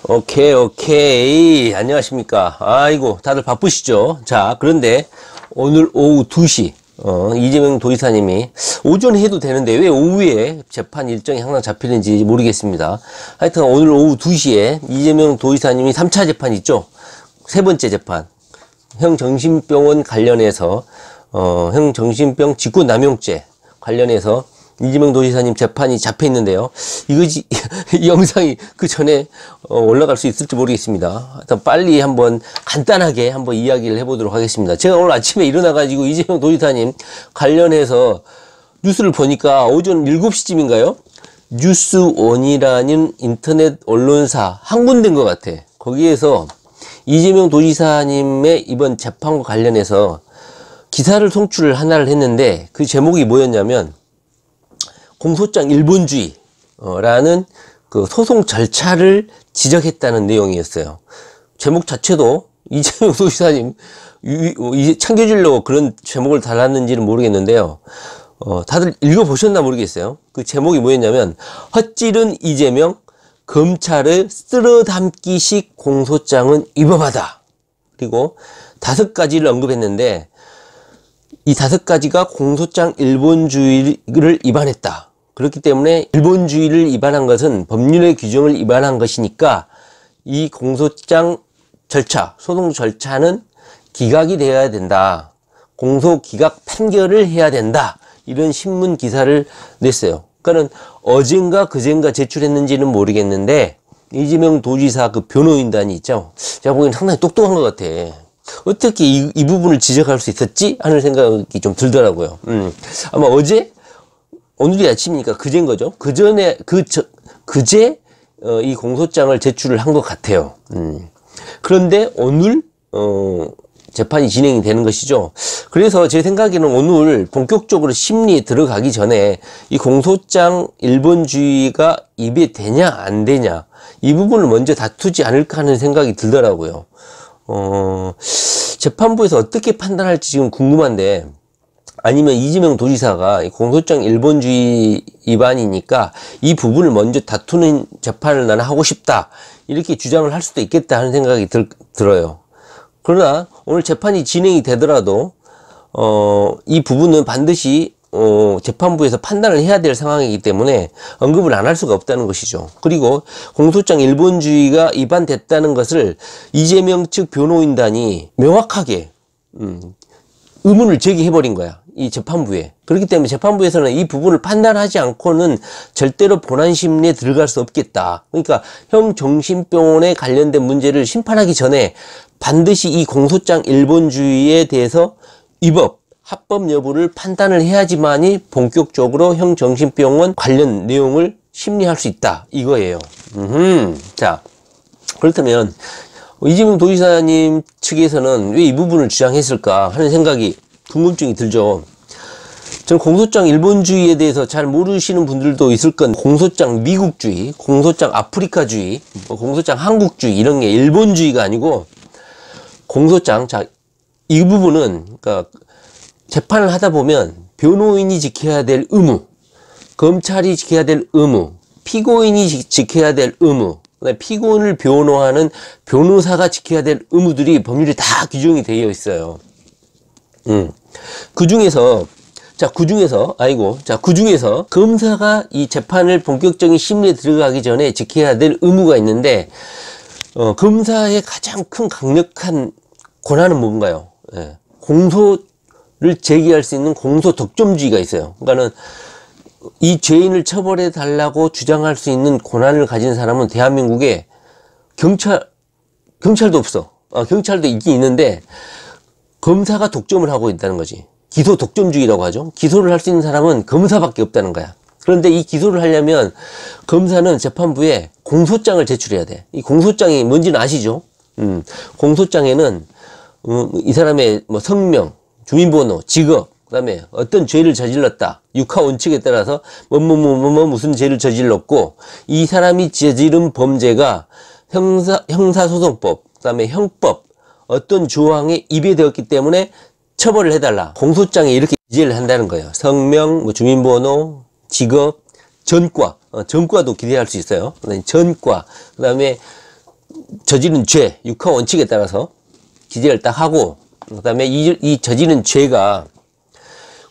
오케이. 안녕하십니까. 아이고, 다들 바쁘시죠? 자, 그런데 오늘 오후 2시, 이재명 도지사님이 오전에 해도 되는데 왜 오후에 재판 일정이 항상 잡히는지 모르겠습니다. 하여튼 오늘 오후 2시에 이재명 도지사님이 3차 재판 있죠? 세 번째 재판. 형정신병원 관련해서, 형정신병 직권남용죄 관련해서 이재명 도지사님 재판이 잡혀 있는데요. 이 영상이 그 전에 올라갈 수 있을지 모르겠습니다. 일단 빨리 한번 간단하게 한번 이야기를 해보도록 하겠습니다. 제가 오늘 아침에 일어나가지고 이재명 도지사님 관련해서 뉴스를 보니까 오전 7시쯤인가요? 뉴스원이라는 인터넷 언론사 한 군데인 것 같아. 거기에서 이재명 도지사님의 이번 재판과 관련해서 기사를 송출을 하나를 했는데 그 제목이 뭐였냐면 공소장 일본주의라는 그 소송 절차를 지적했다는 내용이었어요. 제목 자체도 이재명 도지사님 참겨주려고 그런 제목을 달았는지는 모르겠는데요. 다들 읽어보셨나 모르겠어요. 그 제목이 뭐였냐면 헛찌른 이재명 검찰의 쓸어담기식 공소장은 위법하다. 그리고 5가지를 언급했는데 이 5가지가 공소장 일본주의를 위반했다. 그렇기 때문에 일본주의를 위반한 것은 법률의 규정을 위반한 것이니까 이 공소장 절차, 소송 절차는 기각이 되어야 된다. 공소 기각 판결을 해야 된다. 이런 신문 기사를 냈어요. 그러니까는 어젠가 그젠가 제출했는지는 모르겠는데 이재명 도지사 그 변호인단이 있죠. 제가 보기엔 상당히 똑똑한 것 같아. 어떻게 이 부분을 지적할 수 있었지? 하는 생각이 좀 들더라고요. 아마 어제? 오늘이 아침이니까 그제인 거죠. 그제, 이 공소장을 제출을 한 것 같아요. 그런데 오늘, 재판이 진행이 되는 것이죠. 그래서 제 생각에는 오늘 본격적으로 심리에 들어가기 전에 이 공소장 일본주의가 입에되냐, 안 되냐, 이 부분을 먼저 다투지 않을까 하는 생각이 들더라고요. 재판부에서 어떻게 판단할지 지금 궁금한데, 아니면 이재명 도지사가 공소장 일본주의 위반이니까 이 부분을 먼저 다투는 재판을 나는 하고 싶다. 이렇게 주장을 할 수도 있겠다 하는 생각이 들어요. 그러나 오늘 재판이 진행이 되더라도, 이 부분은 반드시, 재판부에서 판단을 해야 될 상황이기 때문에 언급을 안 할 수가 없다는 것이죠. 그리고 공소장 일본주의가 위반됐다는 것을 이재명 측 변호인단이 명확하게, 의문을 제기해버린 거야. 이 재판부에. 그렇기 때문에 재판부에서는 이 부분을 판단하지 않고는 절대로 본안 심리에 들어갈 수 없겠다. 그러니까 형정신병원에 관련된 문제를 심판하기 전에 반드시 이 공소장 일본주의에 대해서 위법, 합법 여부를 판단을 해야지만이 본격적으로 형정신병원 관련 내용을 심리할 수 있다. 이거예요. 자, 그렇다면 이재명 도지사님 측에서는 왜 이 부분을 주장했을까 하는 생각이, 궁금증이 들죠. 저는 공소장 일본주의에 대해서 잘 모르시는 분들도 있을 건, 공소장 미국주의, 공소장 아프리카주의, 공소장 한국주의, 이런 게 일본주의가 아니고 공소장, 자, 이 부분은 그러니까 재판을 하다 보면 변호인이 지켜야 될 의무, 검찰이 지켜야 될 의무, 피고인이 지켜야 될 의무, 피고인을 변호하는 변호사가 지켜야 될 의무들이 법률에 다 규정이 되어 있어요. 그 중에서 검사가 이 재판을 본격적인 심리에 들어가기 전에 지켜야 될 의무가 있는데, 검사의 가장 큰 강력한 권한은 뭔가요? 예. 공소를 제기할 수 있는 공소 독점주의가 있어요. 그러니까는 이 죄인을 처벌해 달라고 주장할 수 있는 권한을 가진 사람은 대한민국에 경찰도 없어. 경찰도 있긴 있는데 검사가 독점을 하고 있다는 거지. 기소 독점주의라고 하죠. 기소를 할 수 있는 사람은 검사밖에 없다는 거야. 그런데 이 기소를 하려면 검사는 재판부에 공소장을 제출해야 돼. 이 공소장이 뭔지는 아시죠? 공소장에는 이 사람의 뭐 성명, 주민번호, 직업, 그다음에 어떤 죄를 저질렀다, 육하 원칙에 따라서 무슨 죄를 저질렀고, 이 사람이 저지른 범죄가 형사소송법, 그다음에 형법 어떤 조항에 위배되었기 때문에 처벌을 해달라. 공소장에 이렇게 기재를 한다는 거예요. 성명, 뭐 주민번호, 직업, 전과, 전과도 기재할 수 있어요. 전과, 그다음에 저지른 죄, 육하 원칙에 따라서 기재를 딱 하고, 그 다음에 이 저지른 죄가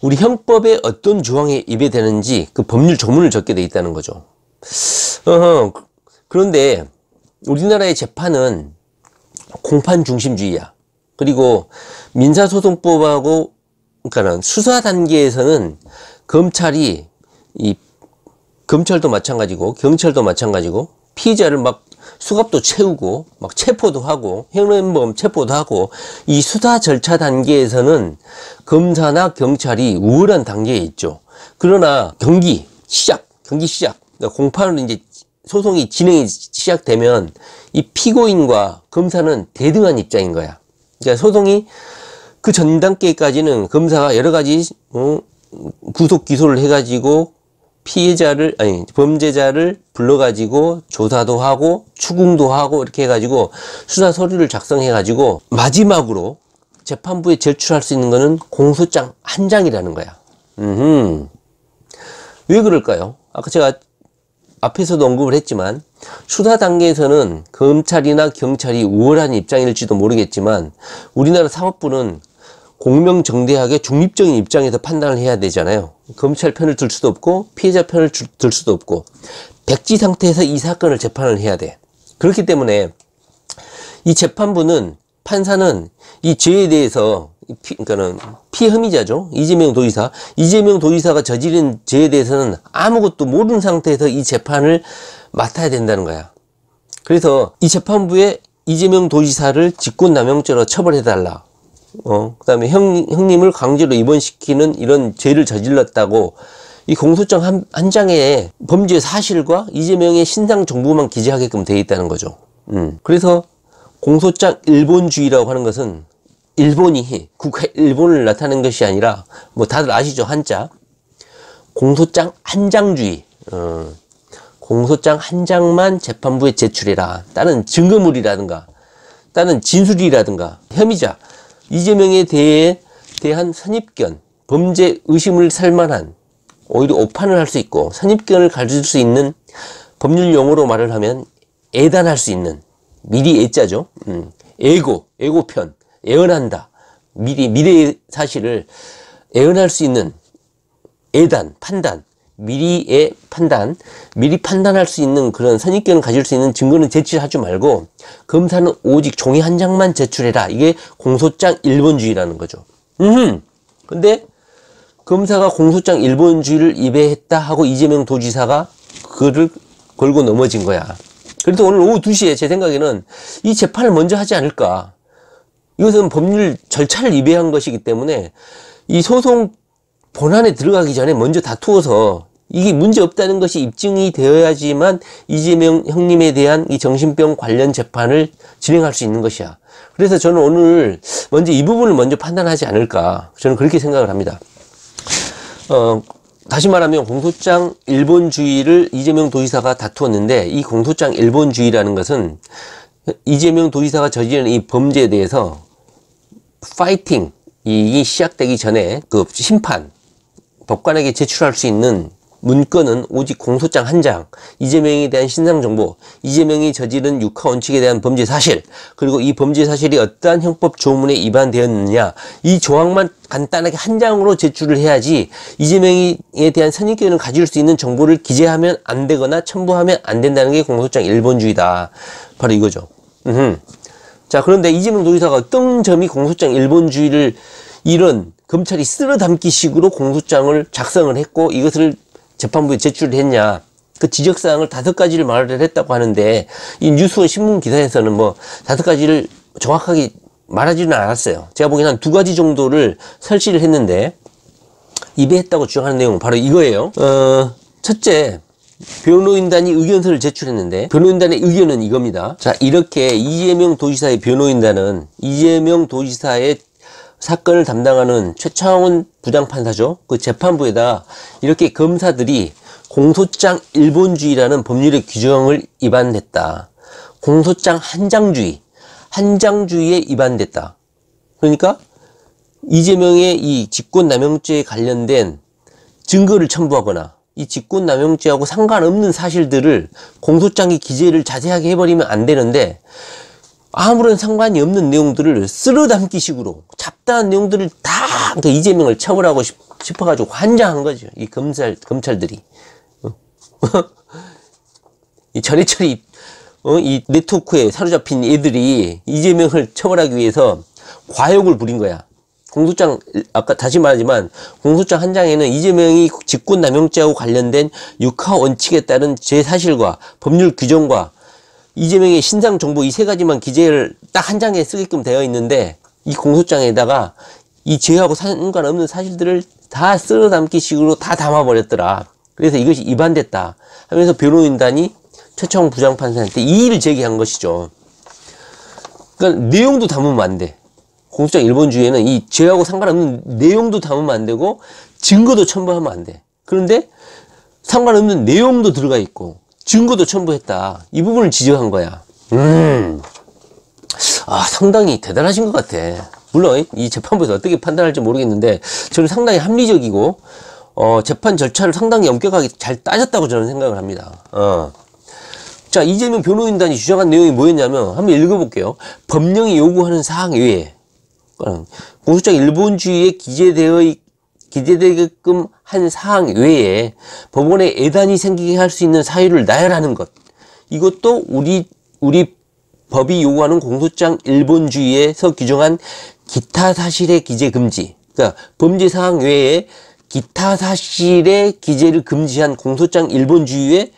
우리 형법의 어떤 조항에 위배되는지 그 법률 조문을 적게 돼 있다는 거죠. 그런데 우리나라의 재판은 공판 중심주의야. 그리고 민사소송법하고, 그러니까 수사 단계에서는 검찰도 마찬가지고 경찰도 마찬가지고 피의자를 막 수갑도 채우고 막 체포도 하고 현행범 체포도 하고, 이 수사 절차 단계에서는 검사나 경찰이 우월한 단계에 있죠. 그러나 경기 시작, 그러니까 공판으로 이제 소송이 진행이 시작되면 이 피고인과 검사는 대등한 입장인 거야. 그러니까 소송이 그 전 단계까지는 검사가 여러 가지 구속 기소를 해가지고 범죄자를 불러가지고 조사도 하고 추궁도 하고 이렇게 해가지고 수사 서류를 작성해가지고 마지막으로 재판부에 제출할 수 있는 거는 공소장 한 장이라는 거야. 왜 그럴까요? 아까 제가 앞에서도 언급을 했지만 수사 단계에서는 검찰이나 경찰이 우월한 입장일지도 모르겠지만 우리나라 사법부는 공명정대하게 중립적인 입장에서 판단을 해야 되잖아요. 검찰 편을 들 수도 없고 피해자 편을 들 수도 없고 백지 상태에서 이 사건을 재판을 해야 돼. 그렇기 때문에 이 재판부는, 판사는 이 죄에 대해서 그러니까는 피혐의자죠. 이재명 도지사가 저지른 죄에 대해서는 아무것도 모르는 상태에서 이 재판을 맡아야 된다는 거야. 그래서 이 재판부에 이재명 도지사를 직권남용죄로 처벌해달라. 그 다음에 형님을 강제로 입원시키는 이런 죄를 저질렀다고 이 공소장 한 장에 범죄 사실과 이재명의 신상 정보만 기재하게끔 되어 있다는 거죠. 그래서 공소장 일본주의라고 하는 것은 일본이 국가 일본을 나타낸 것이 아니라 뭐 다들 아시죠? 한자 공소장 한 장주의. 공소장 한 장만 재판부에 제출해라. 다른 증거물이라든가 다른 진술이라든가 혐의자 이재명에 대한 선입견, 범죄 의심을 살 만한, 오히려 오판을 할 수 있고 선입견을 가질 수 있는, 법률 용어로 말을 하면 애단할 수 있는, 미리 애자죠. 애고편, 애언한다. 미래의 사실을 애언할 수 있는 애단, 판단, 미리 판단할 수 있는 그런 선입견을 가질 수 있는 증거는 제출하지 말고 검사는 오직 종이 한 장만 제출해라. 이게 공소장 일본주의라는 거죠. 근데 검사가 공소장 일본주의를 위배했다 하고 이재명 도지사가 그를 걸고 넘어진 거야. 그래서 오늘 오후 2시에 제 생각에는 이 재판을 먼저 하지 않을까. 이것은 법률 절차를 위배한 것이기 때문에 이 소송 본안에 들어가기 전에 먼저 다투어서 이게 문제 없다는 것이 입증이 되어야지만 이재명 형님에 대한 이 정신병 관련 재판을 진행할 수 있는 것이야. 그래서 저는 오늘 먼저 이 부분을 먼저 판단하지 않을까. 저는 그렇게 생각을 합니다. 다시 말하면 공소장 일본주의를 이재명 도지사가 다투었는데 이 공소장 일본주의라는 것은 이재명 도지사가 저지른 이 범죄에 대해서 파이팅, 이 시작되기 전에 그 심판, 법관에게 제출할 수 있는 문건은 오직 공소장 한 장, 이재명에 대한 신상정보, 이재명이 저지른 육하 원칙에 대한 범죄 사실, 그리고 이 범죄 사실이 어떠한 형법 조문에 위반되었느냐, 이 조항만 간단하게 한 장으로 제출을 해야지 이재명에 대한 선입견을 가질 수 있는 정보를 기재하면 안 되거나 첨부하면 안 된다는 게 공소장 일본주의다. 바로 이거죠. 자, 그런데 이재명 도지사가 어떤 점이 공소장 일본주의를 이런 검찰이 쓸어 담기 식으로 공소장을 작성을 했고 이것을 재판부에 제출을 했냐. 그 지적사항을 5가지를 말을 했다고 하는데 이 뉴스원 신문 기사에서는 뭐 5가지를 정확하게 말하지는 않았어요. 제가 보기에는 한 2가지 정도를 설치를 했는데 위배했다고 주장하는 내용은 바로 이거예요. 첫째, 변호인단이 의견서를 제출했는데 변호인단의 의견은 이겁니다. 자, 이렇게 이재명 도지사의 변호인단은 이재명 도지사의 사건을 담당하는 최창원 부장판사죠. 그 재판부에다 이렇게 검사들이 공소장 일본주의라는 법률의 규정을 위반했다. 공소장 한장주의에 위반됐다. 그러니까 이재명의 이 직권남용죄에 관련된 증거를 첨부하거나 이 직권남용죄하고 상관없는 사실들을 공소장에 기재를 자세하게 해버리면 안 되는데, 아무런 상관이 없는 내용들을 쓸어담기 식으로 잡다한 내용들을 다 그러니까 이재명을 처벌하고 싶어가지고 환장한 거죠. 이 검찰들이. 이 처리처리, 이 네트워크에 사로잡힌 애들이 이재명을 처벌하기 위해서 과욕을 부린 거야. 공소장, 아까 다시 말하지만, 공소장 한 장에는 이재명이 직권남용죄하고 관련된 육하 원칙에 따른 제 사실과 법률 규정과 이재명의 신상 정보 이 세 가지만 기재를 딱 한 장에 쓰게끔 되어 있는데, 이 공소장에다가 이 죄하고 상관없는 사실들을 다 쓸어담기 식으로 다 담아버렸더라. 그래서 이것이 위반됐다 하면서 변호인단이 최창원 부장판사한테 이의를 제기한 것이죠. 그러니까 내용도 담으면 안 돼. 공소장 1번주의에는 이 죄하고 상관없는 내용도 담으면 안 되고 증거도 첨부하면 안 돼. 그런데 상관없는 내용도 들어가 있고 증거도 첨부했다. 이 부분을 지적한 거야. 상당히 대단하신 것 같아. 물론 이 재판부에서 어떻게 판단할지 모르겠는데 저는 상당히 합리적이고 재판 절차를 상당히 엄격하게 잘 따졌다고 저는 생각을 합니다. 자, 이재명 변호인단이 주장한 내용이 뭐였냐면 한번 읽어볼게요. 법령이 요구하는 사항 외에 공소장 1번주의에 기재되게끔 한 사항 외에 법원에 애단이 생기게 할 수 있는 사유를 나열하는 것. 이것도 우리 법이 요구하는 공소장 1번주의에서 규정한 기타 사실의 기재 금지. 그러니까 범죄 사항 외에 기타 사실의 기재를 금지한 공소장 1번주의에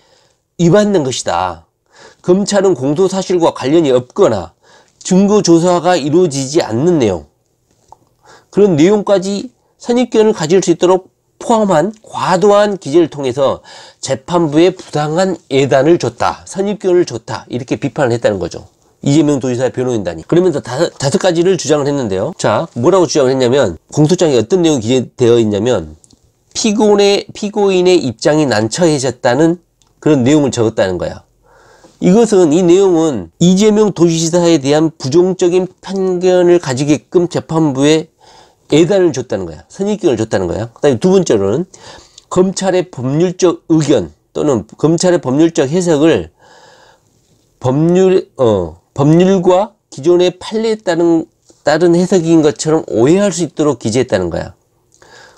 위반된 것이다. 검찰은 공소 사실과 관련이 없거나 증거 조사가 이루어지지 않는 내용, 그런 내용까지 선입견을 가질 수 있도록 포함한 과도한 기재를 통해서 재판부에 부당한 예단을 줬다, 선입견을 줬다, 이렇게 비판을 했다는 거죠. 이재명 도지사의 변호인단이. 그러면서 다섯 가지를 주장을 했는데요. 자, 뭐라고 주장을 했냐면, 공소장에 어떤 내용이 기재되어 있냐면, 피고인의 입장이 난처해졌다는 그런 내용을 적었다는 거야. 이 내용은 이재명 도지사에 대한 부정적인 편견을 가지게끔 재판부에 예단을 줬다는 거야. 선입견을 줬다는 거야. 그다음에 두 번째로는 검찰의 법률적 의견 또는 검찰의 법률적 해석을 법률과 기존의 판례에 따른 해석인 것처럼 오해할 수 있도록 기재했다는 거야.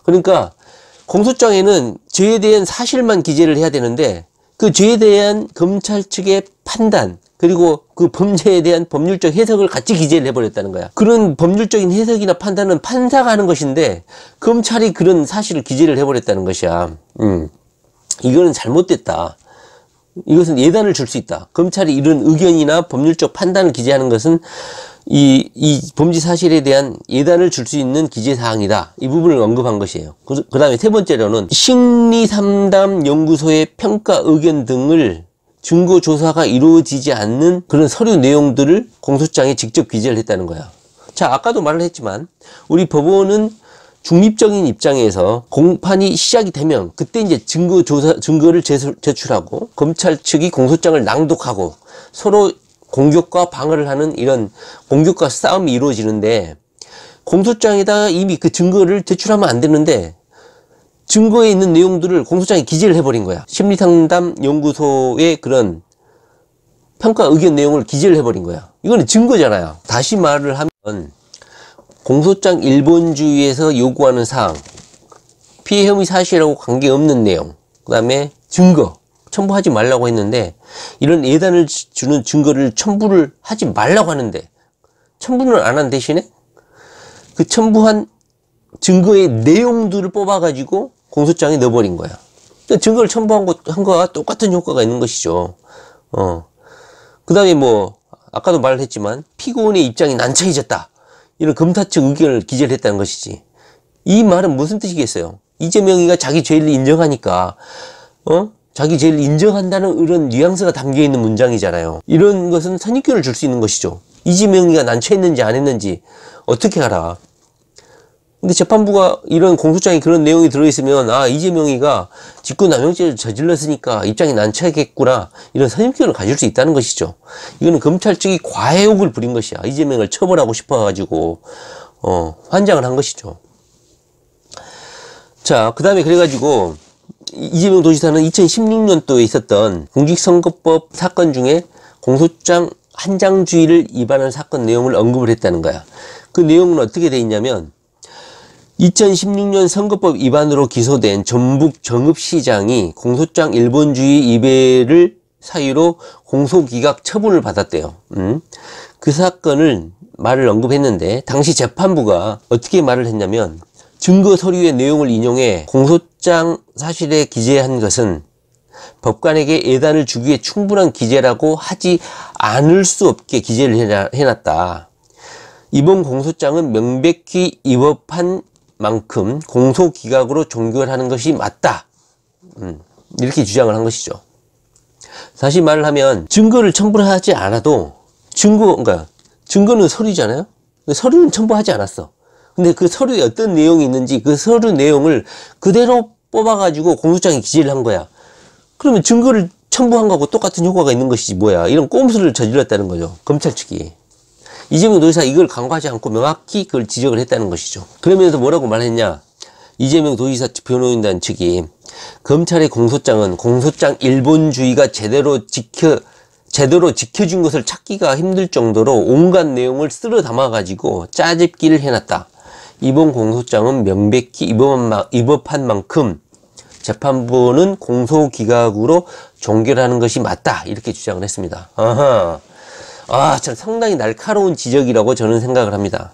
그러니까 공소장에는 죄에 대한 사실만 기재를 해야 되는데 그 죄에 대한 검찰 측의 판단 그리고 그 범죄에 대한 법률적 해석을 같이 기재를 해버렸다는 거야. 그런 법률적인 해석이나 판단은 판사가 하는 것인데 검찰이 그런 사실을 기재를 해버렸다는 것이야. 이거는 잘못됐다. 이것은 예단을 줄 수 있다. 검찰이 이런 의견이나 법률적 판단을 기재하는 것은 이 범죄 사실에 대한 예단을 줄 수 있는 기재사항이다. 이 부분을 언급한 것이에요. 그 다음에 세 번째로는 심리상담연구소의 평가 의견 등을 증거조사가 이루어지지 않는 그런 서류 내용들을 공소장에 직접 기재를 했다는 거야. 자, 아까도 말을 했지만 우리 법원은 중립적인 입장에서 공판이 시작이 되면 그때 이제 증거를 제출하고 검찰 측이 공소장을 낭독하고 서로 공격과 방어를 하는 이런 공격과 싸움이 이루어지는데 공소장에다가 이미 그 증거를 제출하면 안 되는데 증거에 있는 내용들을 공소장에 기재를 해버린 거야. 심리상담연구소의 그런 평가 의견 내용을 기재를 해버린 거야. 이거는 증거잖아요. 다시 말을 하면 공소장 1번주의에서 요구하는 사항, 피해 혐의 사실하고 관계없는 내용, 그 다음에 증거 첨부하지 말라고 했는데 이런 예단을 주는 증거를 첨부를 하지 말라고 하는데 첨부는 안 한 대신에 그 첨부한 증거의 내용들을 뽑아가지고 공소장에 넣어버린 거야. 그러니까 증거를 첨부한 거와 똑같은 효과가 있는 것이죠. 그 다음에 아까도 말을 했지만 피고인의 입장이 난처해졌다. 이런 검사 측 의견을 기재를 했다는 것이지. 이 말은 무슨 뜻이겠어요? 이재명이가 자기 죄를 인정하니까, 자기 죄를 인정한다는 이런 뉘앙스가 담겨있는 문장이잖아요. 이런 것은 선입견을 줄 수 있는 것이죠. 이재명이가 난처했는지 안 했는지 어떻게 알아? 근데 재판부가 이런 공소장에 그런 내용이 들어있으면 이재명이가 직권남용죄를 저질렀으니까 입장이 난처하겠구나 이런 선입견을 가질 수 있다는 것이죠. 이거는 검찰 측이 과욕을 부린 것이야. 이재명을 처벌하고 싶어가지고 환장을 한 것이죠. 자, 그 다음에 그래가지고 이재명 도지사는 2016년도에 있었던 공직선거법 사건 중에 공소장 한장주의를 위반한 사건 내용을 언급을 했다는 거야. 그 내용은 어떻게 돼 있냐면 2016년 선거법 위반으로 기소된 전북 정읍시장이 공소장 일본주의 위배를 사유로 공소기각 처분을 받았대요. 그 사건을 말을 언급했는데 당시 재판부가 어떻게 말을 했냐면 증거 서류의 내용을 인용해 공소장 사실에 기재한 것은 법관에게 예단을 주기 위해 충분한 기재라고 하지 않을 수 없게 기재를 해놨다. 이번 공소장은 명백히 위법한 만큼 공소기각으로 종결하는 것이 맞다. 이렇게 주장을 한 것이죠. 다시 말을 하면 증거를 첨부를 하지 않아도 그러니까 증거는 서류잖아요. 서류는 첨부하지 않았어. 근데 그 서류에 어떤 내용이 있는지 그 서류 내용을 그대로 뽑아가지고 공소장에 기재를 한 거야. 그러면 증거를 첨부한 거하고 똑같은 효과가 있는 것이지 뭐야. 이런 꼼수를 저질렀다는 거죠. 검찰 측이. 이재명 도지사 이걸 간과하지 않고 명확히 그걸 지적을 했다는 것이죠. 그러면서 뭐라고 말했냐. 이재명 도지사 변호인단 측이 검찰의 공소장은 공소장 일본주의가 제대로 지켜준 것을 찾기가 힘들 정도로 온갖 내용을 쓸어 담아가지고 짜집기를 해놨다. 이번 공소장은 명백히 위법한 만큼 재판부는 공소기각으로 종결하는 것이 맞다. 이렇게 주장을 했습니다. 아하. 참 상당히 날카로운 지적이라고 저는 생각을 합니다.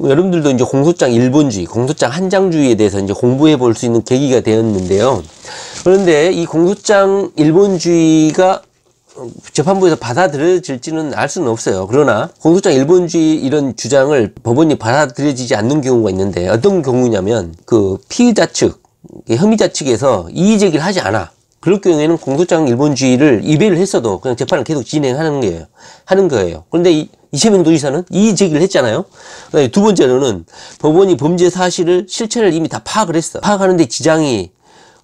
여러분들도 이제 공소장 일본주의, 공소장 한장주의에 대해서 이제 공부해 볼 수 있는 계기가 되었는데요. 그런데 이 공소장 일본주의가 재판부에서 받아들여질지는 알 수는 없어요. 그러나 공소장 일본주의 이런 주장을 법원이 받아들여지지 않는 경우가 있는데 어떤 경우냐면 그 피의자 측, 혐의자 측에서 이의 제기를 하지 않아. 그럴 경우에는 공소장 일본주의를 위배를 했어도 그냥 재판을 계속 진행하는 거예요. 그런데 이재명 도지사는 이의 제기를 했잖아요. 그다음에 두 번째로는 법원이 범죄 사실을 실체를 이미 다 파악을 했어. 파악하는데 지장이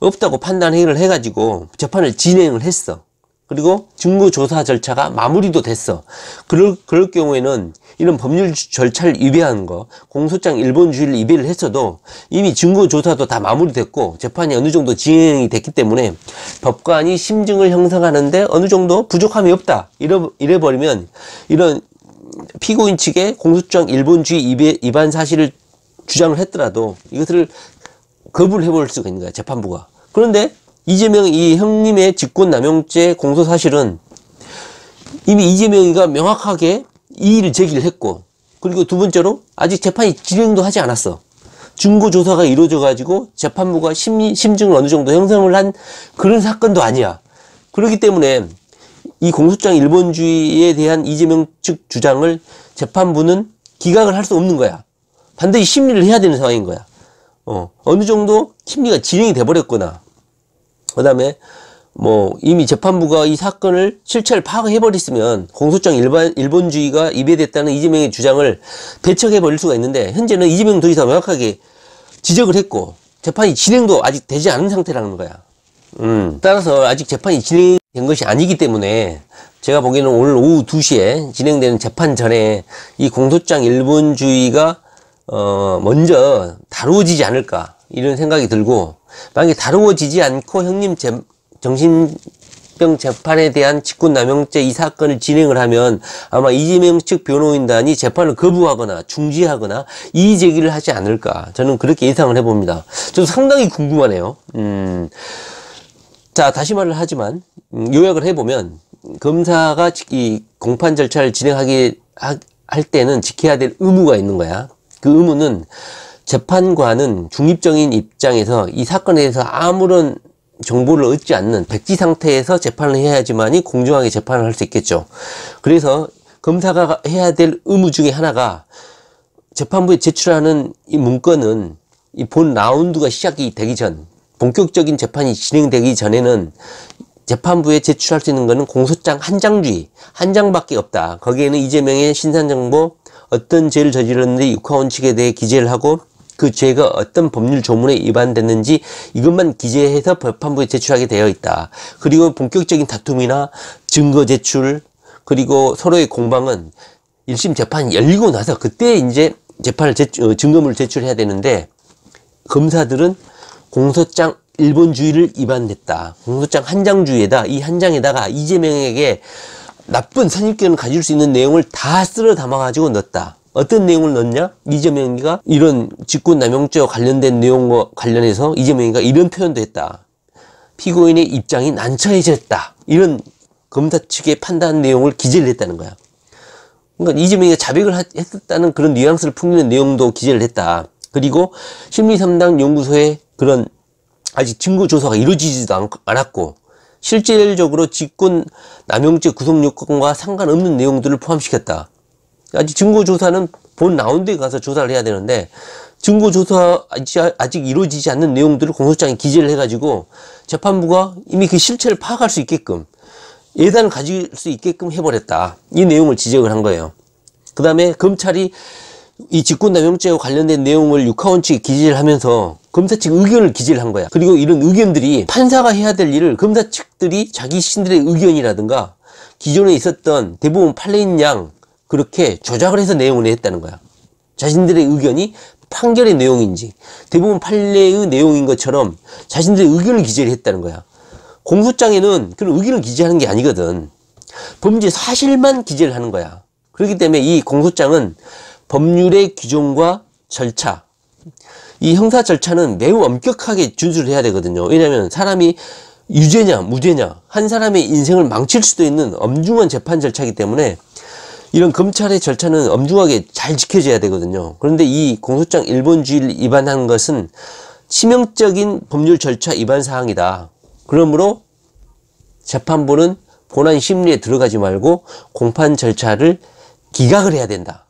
없다고 판단을 해가지고 재판을 진행을 했어. 그리고 증거조사 절차가 마무리도 됐어. 그럴 경우에는 이런 법률 절차를 위배한 거, 공소장 일본주의를 위배를 했어도 이미 증거조사도 다 마무리됐고 재판이 어느 정도 진행이 됐기 때문에 법관이 심증을 형성하는데 어느 정도 부족함이 없다. 이래버리면 이런 피고인 측의 공소장 일본주의 위반 사실을 주장을 했더라도 이것을 거부를 해볼 수가 있는 거야, 재판부가. 그런데 이재명 이 형님의 직권남용죄 공소사실은 이미 이재명이가 명확하게 이의를 제기를 했고, 그리고 두 번째로 아직 재판이 진행도 하지 않았어. 증거조사가 이루어져 가지고 재판부가 심증을 어느 정도 형성을 한 그런 사건도 아니야. 그렇기 때문에 이 공소장 일본주의에 대한 이재명 측 주장을 재판부는 기각을 할 수 없는 거야. 반드시 심리를 해야 되는 상황인 거야. 어느 정도 심리가 진행이 돼 버렸구나. 그 다음에 이미 재판부가 이 사건을 실체를 파악해버렸으면 공소장 일본주의가 위배됐다는 이재명의 주장을 배척해버릴 수가 있는데, 현재는 이재명 도지사가 명확하게 지적을 했고 재판이 진행도 아직 되지 않은 상태라는 거야. 따라서 아직 재판이 진행된 것이 아니기 때문에 제가 보기에는 오늘 오후 2시에 진행되는 재판 전에 이 공소장 일본주의가 먼저 다루어지지 않을까 이런 생각이 들고, 만약에 다루어지지 않고 형님 정신병 재판에 대한 직권남용죄 이 사건을 진행을 하면 아마 이재명 측 변호인단이 재판을 거부하거나 중지하거나 이의 제기를 하지 않을까, 저는 그렇게 예상을 해봅니다. 저도 상당히 궁금하네요. 자, 다시 말을 하지만 요약을 해보면 검사가 이 공판 절차를 할 때는 지켜야 될 의무가 있는 거야. 그 의무는 재판관은 중립적인 입장에서 이 사건에 대해서 아무런 정보를 얻지 않는 백지 상태에서 재판을 해야지만이 공정하게 재판을 할 수 있겠죠. 그래서 검사가 해야 될 의무 중에 하나가 재판부에 제출하는 이 문건은 이 본 라운드가 시작이 되기 전, 본격적인 재판이 진행되기 전에는 재판부에 제출할 수 있는 것은 공소장 한 장밖에 없다. 거기에는 이재명의 신상정보, 어떤 죄를 저질렀는지 육하원 측에 대해 기재를 하고 그 죄가 어떤 법률 조문에 위반됐는지 이것만 기재해서 재판부에 제출하게 되어 있다. 그리고 본격적인 다툼이나 증거 제출, 그리고 서로의 공방은 1심 재판이 열리고 나서 그때 이제 증거물을 제출해야 되는데, 검사들은 공소장 일본주의를 위반했다. 공소장 한 장주의에다 이 한 장에다가 이재명에게 나쁜 선입견을 가질 수 있는 내용을 다 쓸어 담아가지고 넣었다. 어떤 내용을 넣었냐? 이재명이가 이런 직권남용죄와 관련된 내용과 관련해서 이재명이가 이런 표현도 했다. 피고인의 입장이 난처해졌다. 이런 검사 측의 판단 내용을 기재를 했다는 거야. 그러니까 이재명이가 자백을 했었다는 그런 뉘앙스를 풍기는 내용도 기재를 했다. 그리고 심리상담 연구소의 그런 아직 증거조사가 이루어지지도 않았고 실질적으로 직권남용죄 구성요건과 상관없는 내용들을 포함시켰다. 아직 증거조사는 본 라운드에 가서 조사를 해야 되는데 증거조사 아직 이루어지지 않는 내용들을 공소장에 기재를 해가지고 재판부가 이미 그 실체를 파악할 수 있게끔 예단을 가질 수 있게끔 해버렸다. 이 내용을 지적을 한 거예요. 그 다음에 검찰이 이 직권남용죄와 관련된 내용을 육하원 측에 기재를 하면서 검사 측 의견을 기재를 한 거야. 그리고 이런 의견들이 판사가 해야 될 일을 검사 측들이 자기 신들의 의견이라든가 기존에 있었던 대부분 판례인 양 그렇게 조작을 해서 내용을 냈다는 거야. 자신들의 의견이 판결의 내용인지 대부분 판례의 내용인 것처럼 자신들의 의견을 기재를 했다는 거야. 공소장에는 그런 의견을 기재하는 게 아니거든. 범죄 사실만 기재를 하는 거야. 그렇기 때문에 이 공소장은 법률의 규정과 절차, 이 형사 절차는 매우 엄격하게 준수를 해야 되거든요. 왜냐하면 사람이 유죄냐 무죄냐 한 사람의 인생을 망칠 수도 있는 엄중한 재판 절차이기 때문에 이런 검찰의 절차는 엄중하게 잘 지켜져야 되거든요. 그런데 이 공소장 일본주의를 위반한 것은 치명적인 법률 절차 위반 사항이다. 그러므로 재판부는 본안 심리에 들어가지 말고 공판 절차를 기각을 해야 된다.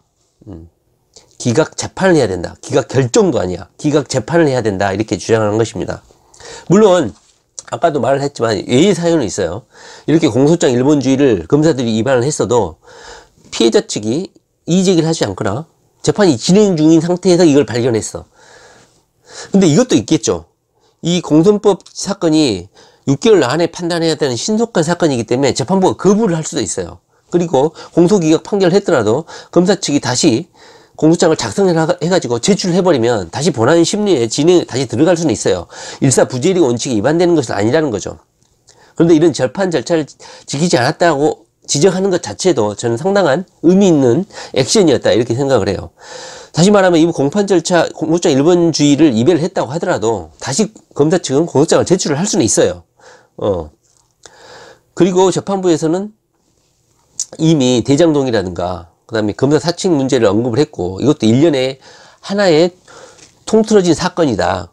기각 재판을 해야 된다. 기각 결정도 아니야. 기각 재판을 해야 된다. 이렇게 주장하는 것입니다. 물론 아까도 말을 했지만 예의 사유는 있어요. 이렇게 공소장 일본주의를 검사들이 위반을 했어도 피해자 측이 이의제기를 하지 않거나 재판이 진행 중인 상태에서 이걸 발견했어. 근데 이것도 있겠죠. 이 공선법 사건이 6개월 안에 판단해야 되는 신속한 사건이기 때문에 재판부가 거부를 할 수도 있어요. 그리고 공소기각 판결을 했더라도 검사 측이 다시 공소장을 작성해가지고 제출해버리면 다시 본안 심리에 진행에 다시 들어갈 수는 있어요. 일사부재리 원칙이 위반되는 것은 아니라는 거죠. 그런데 이런 재판 절차를 지키지 않았다고 지적하는 것 자체도 저는 상당한 의미 있는 액션이었다 이렇게 생각을 해요. 다시 말하면 이 공판 절차, 공소장 일본주의를 위배를 했다고 하더라도 다시 검사 측은 공소장을 제출을 할 수는 있어요. 그리고 재판부에서는 이미 대장동이라든가 그 다음에 검사 사칭 문제를 언급을 했고 이것도 일련의 하나의 통틀어진 사건이다.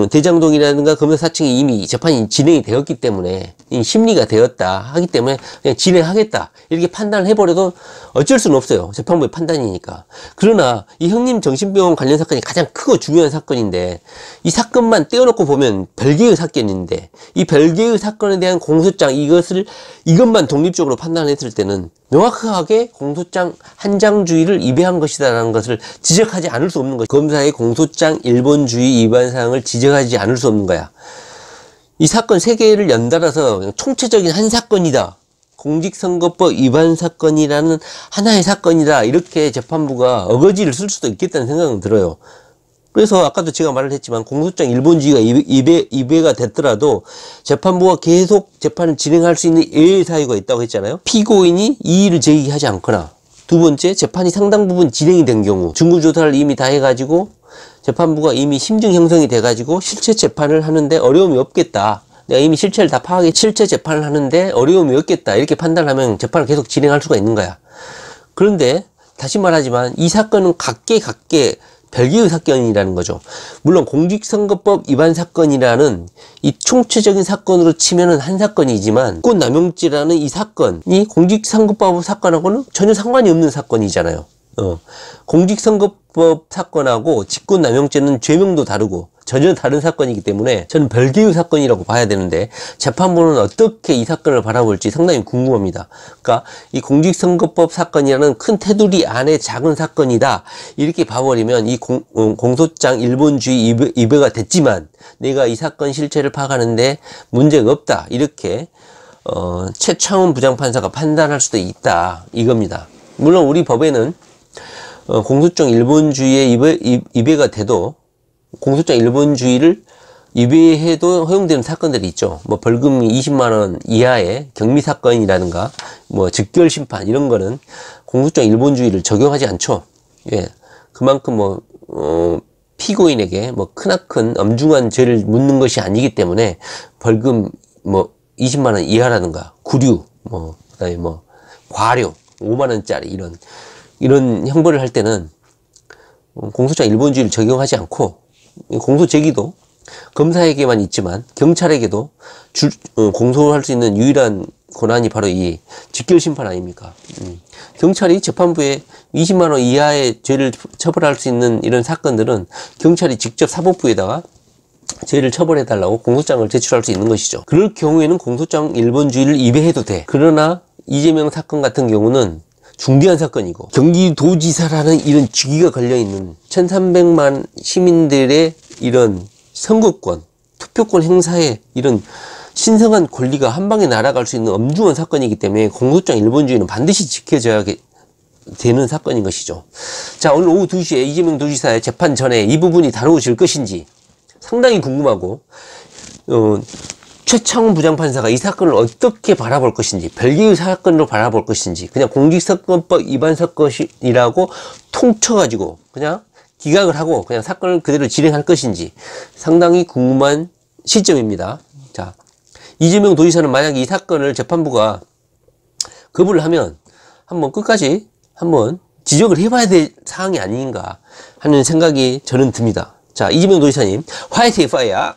대장동이라든가 검사 사칭이 이미 재판이 진행이 되었기 때문에 심리가 되었다 하기 때문에 그냥 진행하겠다 이렇게 판단을 해버려도 어쩔 수는 없어요. 재판부의 판단이니까. 그러나 이 형님 정신병원 관련 사건이 가장 크고 중요한 사건인데 이 사건만 떼어놓고 보면 별개의 사건인데 이 별개의 사건에 대한 공소장 이것만 독립적으로 판단했을 때는 명확하게 공소장 한장주의를 위배한 것이다라는 것을 지적하지 않을 수 없는 것이 검사의 공소장 일본주의 위반 사항을 지적하지 않을 수 없는 거야. 이 사건 3개를 연달아서 총체적인 한 사건이다. 공직선거법 위반 사건이라는 하나의 사건이다. 이렇게 재판부가 어거지를 쓸 수도 있겠다는 생각은 들어요. 그래서 아까도 제가 말을 했지만 공소장 일본주의가 위배가 됐더라도 재판부가 계속 재판을 진행할 수 있는 예외 사유가 있다고 했잖아요. 피고인이 이의를 제기하지 않거나 두 번째 재판이 상당 부분 진행이 된 경우 증거조사를 이미 다 해가지고 재판부가 이미 심증 형성이 돼가지고 실체 재판을 하는데 어려움이 없겠다. 내가 이미 실체를 다 파악해 실체 재판을 하는데 어려움이 없겠다. 이렇게 판단하면 재판을 계속 진행할 수가 있는 거야. 그런데 다시 말하지만 이 사건은 각계 별개의 사건이라는 거죠. 물론 공직선거법 위반 사건이라는 이 총체적인 사건으로 치면은 한 사건이지만 직권남용죄라는 이 사건이 공직선거법 사건하고는 전혀 상관이 없는 사건이잖아요. 공직선거법 사건하고 직권남용죄는 죄명도 다르고 전혀 다른 사건이기 때문에 저는 별개의 사건이라고 봐야 되는데 재판부는 어떻게 이 사건을 바라볼지 상당히 궁금합니다. 그러니까 이 공직선거법 사건이라는 큰 테두리 안에 작은 사건이다 이렇게 봐버리면 이 공소장 일본주의 위배가 됐지만 내가 이 사건 실체를 파악하는데 문제가 없다 이렇게 최창훈 부장판사가 판단할 수도 있다 이겁니다. 물론 우리 법에는 공소장 일본주의의 위배가 돼도 공소장 일본주의를 이외에도 허용되는 사건들이 있죠. 뭐 벌금이 20만 원 이하의 경미 사건이라든가 뭐 즉결 심판 이런 거는 공소장 일본주의를 적용하지 않죠. 예. 그만큼 피고인에게 뭐 크나큰 엄중한 죄를 묻는 것이 아니기 때문에 벌금 뭐 20만 원 이하라든가 구류 그다음에 과료 5만 원짜리 이런 형벌을 할 때는 공소장 일본주의를 적용하지 않고 공소 제기도 검사에게만 있지만 경찰에게도 공소할 수 있는 유일한 권한이 바로 이 직결심판 아닙니까? 경찰이 재판부에 20만 원 이하의 죄를 처벌할 수 있는 이런 사건들은 경찰이 직접 사법부에다가 죄를 처벌해달라고 공소장을 제출할 수 있는 것이죠. 그럴 경우에는 공소장 일본주의를 위배해도 돼. 그러나 이재명 사건 같은 경우는 중대한 사건이고 경기도지사라는 이런 직위가 걸려있는 1300만 시민들의 이런 선거권, 투표권 행사에 이런 신성한 권리가 한 방에 날아갈 수 있는 엄중한 사건이기 때문에 공소장 일본주의는 반드시 지켜져야 되는 사건인 것이죠. 자, 오늘 오후 2시에 이재명 도지사의 재판 전에 이 부분이 다루어질 것인지 상당히 궁금하고 최창훈 부장판사가 이 사건을 어떻게 바라볼 것인지, 별개의 사건으로 바라볼 것인지, 그냥 공직선거법 위반 사건이라고 통쳐가지고 그냥 기각을 하고 그냥 사건을 그대로 진행할 것인지 상당히 궁금한 시점입니다. 자, 이재명 도지사는 만약에 이 사건을 재판부가 거부를 하면 한번 끝까지 한번 지적을 해봐야 될 사항이 아닌가 하는 생각이 저는 듭니다. 자, 이재명 도지사님 화이팅 파이어!